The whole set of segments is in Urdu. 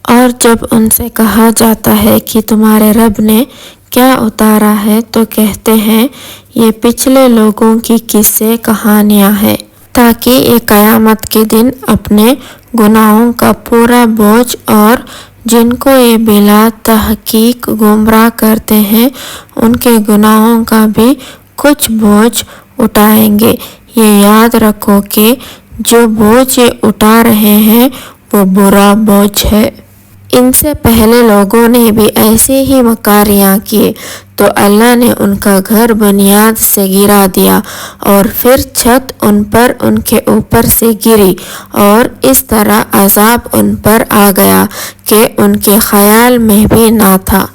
اور جب ان سے کہا جاتا ہے کہ تمہارے رب نے کیا اتارا ہے تو کہتے ہیں یہ پچھلے لوگوں کی قصے کہانیاں ہیں، تاکہ یہ قیامت کے دن اپنے گناہوں کا پورا بوجھ اور جن کو یہ بلا تحقیق گمراہ کرتے ہیں ان کے گناہوں کا بھی کچھ بوجھ اٹھائیں گے۔ یہ یاد رکھو کہ جو بوجھ یہ اٹھا رہے ہیں وہ برا بوجھ ہے۔ ان سے پہلے لوگوں نے بھی ایسے ہی مکاریاں کیے تو اللہ نے ان کا گھر بنیاد سے گرا دیا اور پھر چھت ان پر ان کے اوپر سے گری، اور اس طرح عذاب ان پر آ گیا کہ ان کے خیال میں بھی نہ تھا۔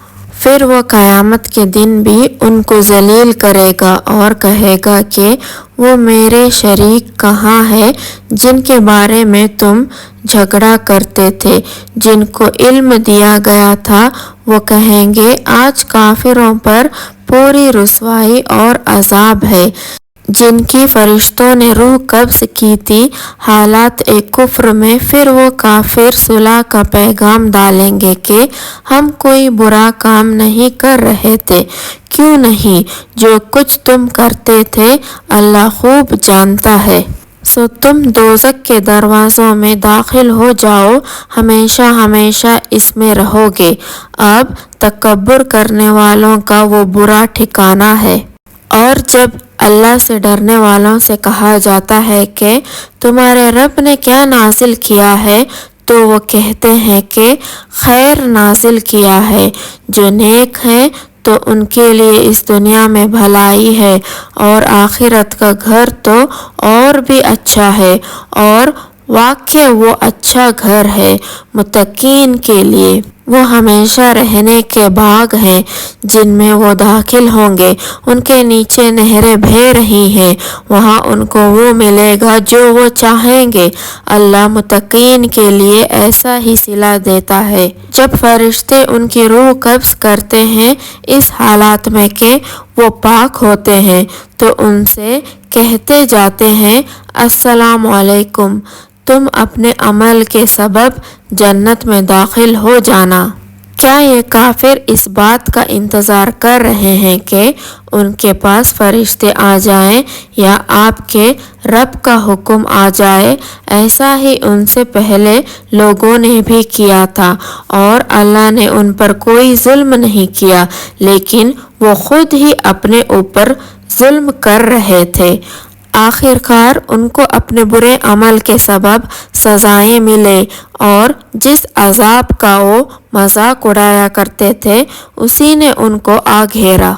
پھر وہ قیامت کے دن بھی ان کو ذلیل کرے گا اور کہے گا کہ وہ میرے شریک کہاں ہیں جن کے بارے میں تم جھگڑا کرتے تھے، جن کو علم دیا گیا تھا۔ وہ کہیں گے آج کافروں پر پوری رسوائی اور عذاب ہے، جن کی فرشتوں نے روح قبض کی تھی حالات کفر میں۔ پھر وہ کافر صلح کا پیغام ڈالیں گے کہ ہم کوئی برا کام نہیں کر رہے تھے، کیوں نہیں؟ جو کچھ تم کرتے تھے اللہ خوب جانتا ہے۔ سو تم دوزخ کے دروازوں میں داخل ہو جاؤ، ہمیشہ ہمیشہ اس میں رہو گے۔ اب تکبر کرنے والوں کا وہ برا ٹھکانہ ہے۔ اور جب اللہ سے ڈرنے والوں سے کہا جاتا ہے کہ تمہارے رب نے کیا نازل کیا ہے تو وہ کہتے ہیں کہ خیر نازل کیا ہے۔ جو نیک ہیں تو ان کے لیے اس دنیا میں بھلائی ہے، اور آخرت کا گھر تو اور بھی اچھا ہے، اور واقع وہ اچھا گھر ہے متقین کے لیے۔ وہ ہمیشہ رہنے کے باغ ہیں جن میں وہ داخل ہوں گے، ان کے نیچے نہریں بہہ رہی ہیں، وہاں ان کو وہ ملے گا جو وہ چاہیں گے۔ اللہ متقین کے لیے ایسا ہی صلہ دیتا ہے۔ جب فرشتے ان کی روح قبض کرتے ہیں اس حالات میں کہ وہ پاک ہوتے ہیں تو ان سے کہتے جاتے ہیں السلام علیکم، تم اپنے عمل کے سبب جنت میں داخل ہو جانا۔ کیا یہ کافر اس بات کا انتظار کر رہے ہیں کہ ان کے پاس فرشتے آ جائیں یا آپ کے رب کا حکم آ جائے؟ ایسا ہی ان سے پہلے لوگوں نے بھی کیا تھا، اور اللہ نے ان پر کوئی ظلم نہیں کیا، لیکن وہ خود ہی اپنے اوپر ظلم کر رہے تھے۔ آخرکار ان کو اپنے برے عمل کے سبب سزائیں ملے، اور جس عذاب کا وہ مذاق اڑایا کرتے تھے اسی نے ان کو آ گھیرا۔